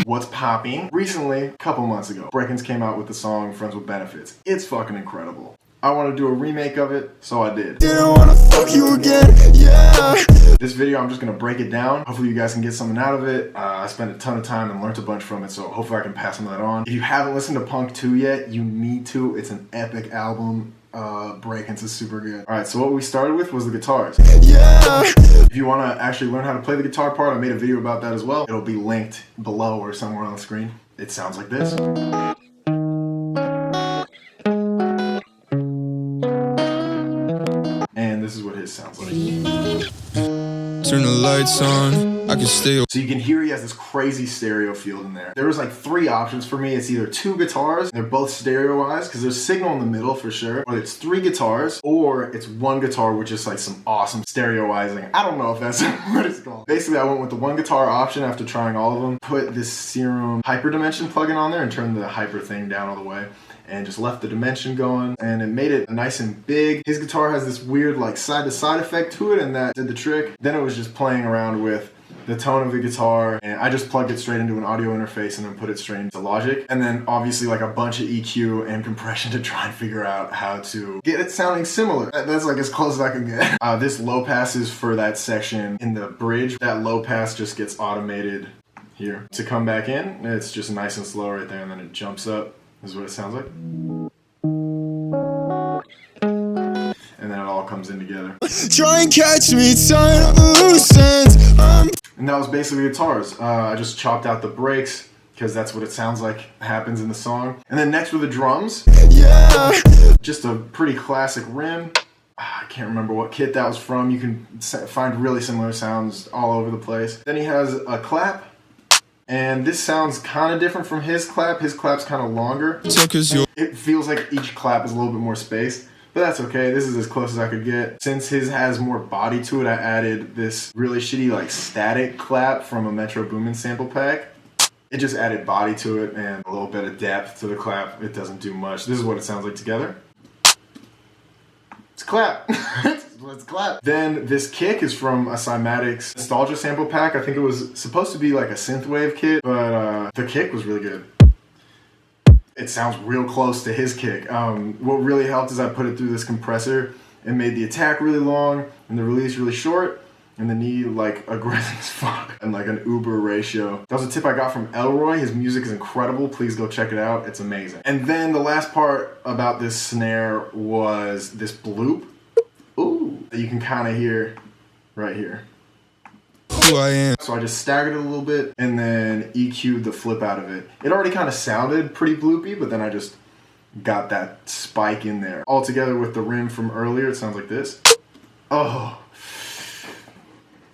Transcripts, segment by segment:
What's popping? Recently, a couple months ago, Brakence came out with the song Friends with Benefits. It's fucking incredible. I want to do a remake of it, so I did. Didn't wanna fuck you again, yeah. This video, I'm just gonna break it down. Hopefully you guys can get something out of it. I spent a ton of time and learned a bunch from it, so hopefully I can pass some of that on. If you haven't listened to Punk 2 yet, you need to. It's an epic album. Brakence is super good. Alright, so what we started with was the guitars. Yeah. If you want to actually learn how to play the guitar part, I made a video about that as well. It'll be linked below or somewhere on the screen. It sounds like this. And this is what his sounds like. Turn the lights on, I can stay. So you can hear he has this crazy stereo field in there. There was like 3 options for me. It's either 2 guitars, they're both stereoized because there's signal in the middle for sure, or it's 3 guitars, or it's 1 guitar with just like some awesome stereoizing. I don't know if that's what it's called. Basically, I went with the 1 guitar option after trying all of them, put this Serum Hyperdimension plugin on there and turned the hyper thing down all the way, and just left the dimension going, and it made it nice and big. His guitar has this weird like side-to-side effect to it, and that did the trick. Then it was just playing around with the tone of the guitar, and I just plugged it straight into an audio interface and then put it straight into Logic. And then obviously like a bunch of EQ and compression to try and figure out how to get it sounding similar. That's like as close as I can get. This low pass is for that section in the bridge. That low pass just gets automated here. To come back in, it's just nice and slow right there, and then it jumps up. This is what it sounds like. And then it all comes in together. Try and catch me, tired of the loose ends. And that was basically guitars. I just chopped out the breaks because that's what it sounds like happens in the song. And then next were the drums. Yeah. Just a pretty classic rim. I can't remember what kit that was from. You can find really similar sounds all over the place. Then he has a clap. And this sounds kind of different from his clap. His clap's kind of longer. It feels like each clap is a little bit more spaced, but that's okay. This is as close as I could get. Since his has more body to it, I added this really shitty like static clap from a Metro Boomin sample pack. It just added body to it and a little bit of depth to the clap. It doesn't do much. This is what it sounds like together. It's a clap. Let's clap. Then this kick is from a Cymatics Nostalgia sample pack. I think it was supposed to be like a synthwave kit, but the kick was really good. It sounds real close to his kick. What really helped is I put it through this compressor and made the attack really long and the release really short and the knee like aggressive as fuck and like an uber ratio. That was a tip I got from Elroy. His music is incredible. Please go check it out. It's amazing. And then the last part about this snare was this bloop. Ooh, that you can kind of hear right here. Who I am. So I just staggered it a little bit and then EQ'd the flip out of it. It already kind of sounded pretty bloopy, but then I just got that spike in there. All together with the rim from earlier, it sounds like this. Oh,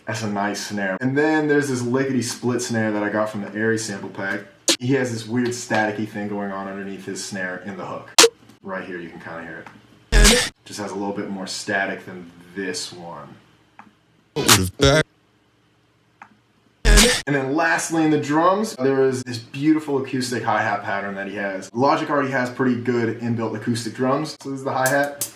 that's a nice snare. And then there's this lickety split snare that I got from the Airy sample pack. He has this weird staticky thing going on underneath his snare in the hook. Right here, you can kind of hear it. Just has a little bit more static than this one. And then lastly in the drums, there is this beautiful acoustic hi-hat pattern that he has. Logic already has pretty good inbuilt acoustic drums. So this is the hi-hat.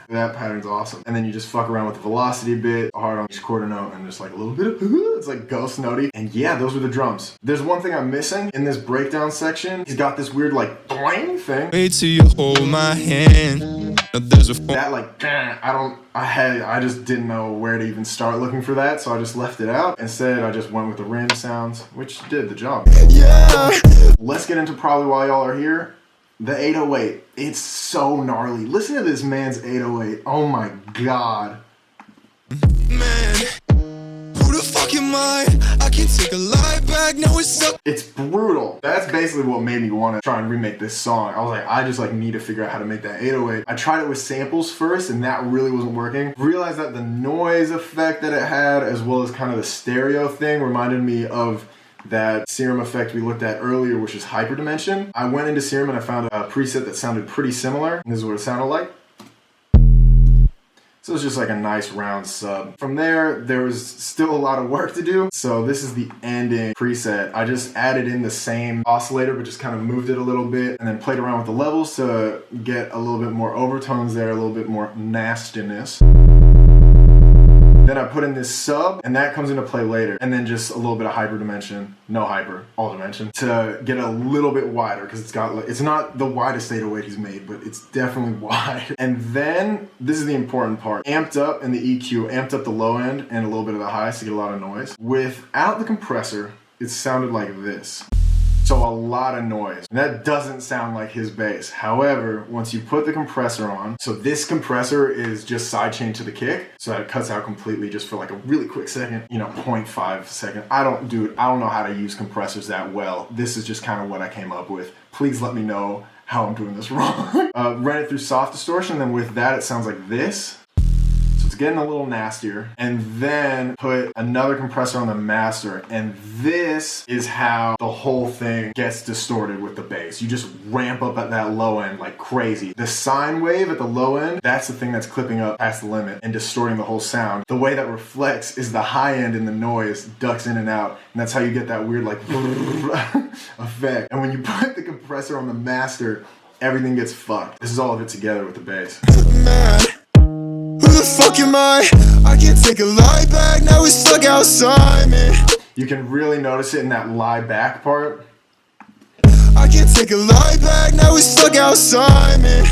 That pattern's awesome. And then you just fuck around with the velocity a bit, hard on each quarter note, and just like a little bit of it's like ghost notey. And yeah, those were the drums. There's one thing I'm missing in this breakdown section. He's got this weird like boing thing. Wait till you hold my hand. There's a that like I just didn't know where to even start looking for that, so I just left it out. Instead, I just went with the rim sounds, which did the job. Yeah. Let's get into probably why y'all are here. The 808, it's so gnarly. Listen to this man's 808. Oh my god. Man, who the fuck am I? I can't take a lie back, now it's up. It's brutal. That's basically what made me want to try and remake this song. I was like, I just like need to figure out how to make that 808. I tried it with samples first and that really wasn't working. Realized that the noise effect that it had, as well as kind of the stereo thing, reminded me of that Serum effect we looked at earlier, which is hyperdimension. I went into Serum and I found a preset that sounded pretty similar. And this is what it sounded like. So it's just like a nice round sub. From there, there was still a lot of work to do. So this is the ending preset. I just added in the same oscillator, but just kind of moved it a little bit and then played around with the levels to get a little bit more overtones there, a little bit more nastiness. Then I put in this sub, and that comes into play later. And then just a little bit of hyper dimension, no hyper, all dimension, to get a little bit wider, because it's not the widest 808 he's made, but it's definitely wide. And then, this is the important part, amped up in the EQ, amped up the low end and a little bit of the high to get a lot of noise. Without the compressor, it sounded like this. So a lot of noise. And that doesn't sound like his bass. However, once you put the compressor on, so this compressor is just sidechained to the kick, so that it cuts out completely just for like a really quick second, 0.5 second. I don't know how to use compressors that well. This is just kind of what I came up with. Please let me know how I'm doing this wrong. Ran it through soft distortion, then with that it sounds like this. Getting a little nastier, and then put another compressor on the master, and this is how the whole thing gets distorted with the bass. You just ramp up at that low end like crazy. The sine wave at the low end, that's the thing that's clipping up past the limit and distorting the whole sound. The way that reflects is the high end in the noise ducks in and out, and that's how you get that weird like effect. And when you put the compressor on the master, everything gets fucked. This is all of it together with the bass. Man, who the fuck am I? I can't take a lie back, now we're stuck outside, man. You can really notice it in that lie back part. I can't take a lie back, now we're stuck outside, man.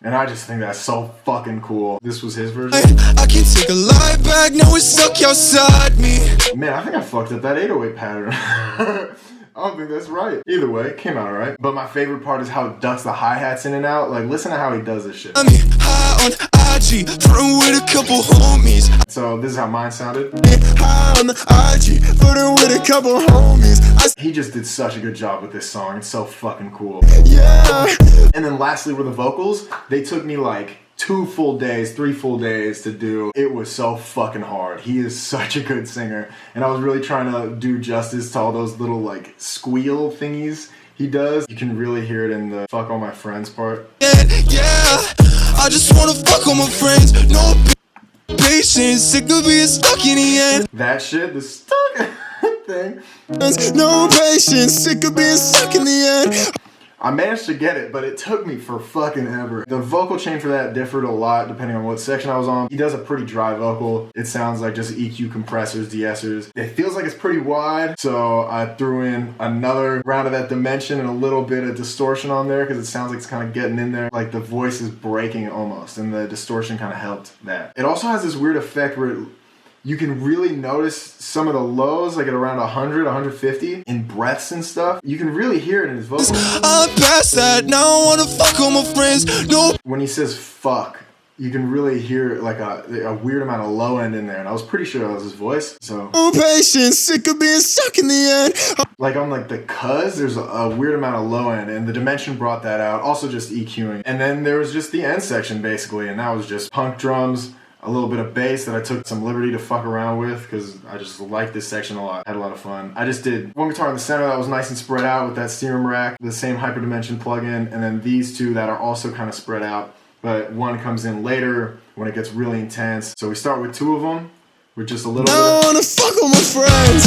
And I just think that's so fucking cool. This was his version. I can't take a lie back, now we're stuck outside me. Man, I think I fucked up that 808 pattern. I don't think that's right. Either way, it came out alright. But my favorite part is how it ducks the hi-hats in and out. Like, listen to how he does this shit. I'm high on IG, flirting with a couple homies. So this is how mine sounded. High on the IG, flirting with a couple homies. He just did such a good job with this song. It's so fucking cool. Yeah. And then lastly with the vocals, they took me like 2 full days, 3 full days to do. It was so fucking hard. He is such a good singer. And I was really trying to do justice to all those little like squeal thingies he does. You can really hear it in the fuck all my friends part. Yeah, I just wanna fuck all my friends. No patience, sick of being stuck in the end. That shit, the stuck thing. No patience, sick of being stuck in the end. I managed to get it, but it took me for fucking ever. The vocal chain for that differed a lot depending on what section I was on. He does a pretty dry vocal. It sounds like just EQ compressors, de-essers. It feels like it's pretty wide, so I threw in another round of that dimension and a little bit of distortion on there because it sounds like it's kind of getting in there. Like the voice is breaking almost, and the distortion kind of helped that. It also has this weird effect where you can really notice some of the lows, like at around 100, 150, in breaths and stuff. You can really hear it in his vocals. I'm past that, now I wanna fuck all my friends. No. When he says fuck, you can really hear like a weird amount of low end in there, and I was pretty sure that was his voice. So No patience, sick of being stuck in the end. like on like the cuz, there's a weird amount of low end, and the dimension brought that out. Also just EQing. And then there was just the end section basically, and that was just punk drums, a little bit of bass that I took some liberty to fuck around with because I just liked this section a lot. Had a lot of fun. I just did one guitar in the center that was nice and spread out with that serum rack, the same hyperdimension plugin, and then these two that are also kind of spread out, but one comes in later when it gets really intense. So we start with 2 of them with just a little Now I bit. wanna fuck all my friends.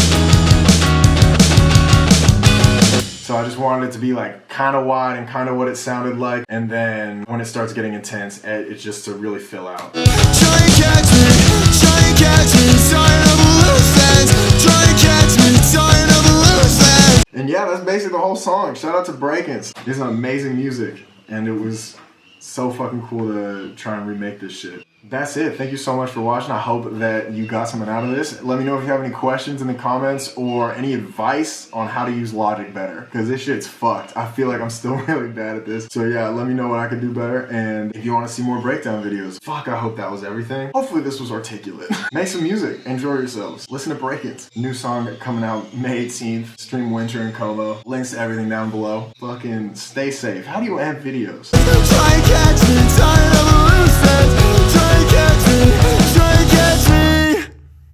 So I just wanted it to be like kind of wide and kind of what it sounded like, and then when it starts getting intense, it's just to really fill out. Try and catch me, tired of a loose ends. Try and catch me, tired of a loose ends. And yeah, that's basically the whole song. Shout out to Brakence. It's an amazing music, and it was so fucking cool to try and remake this shit. That's it. Thank you so much for watching. I hope that you got something out of this. Let me know if you have any questions in the comments or any advice on how to use Logic better, because this shit's fucked. I feel like I'm still really bad at this. So yeah, let me know what I could do better. And if you want to see more breakdown videos, fuck, I hope that was everything. Hopefully this was articulate. Make some music. Enjoy yourselves. Listen to Brakence. New song coming out May 18th. Stream Winter in Como. Links to everything down below. Fucking stay safe. How do you edit videos? Try and catch me, tired of a loose ends.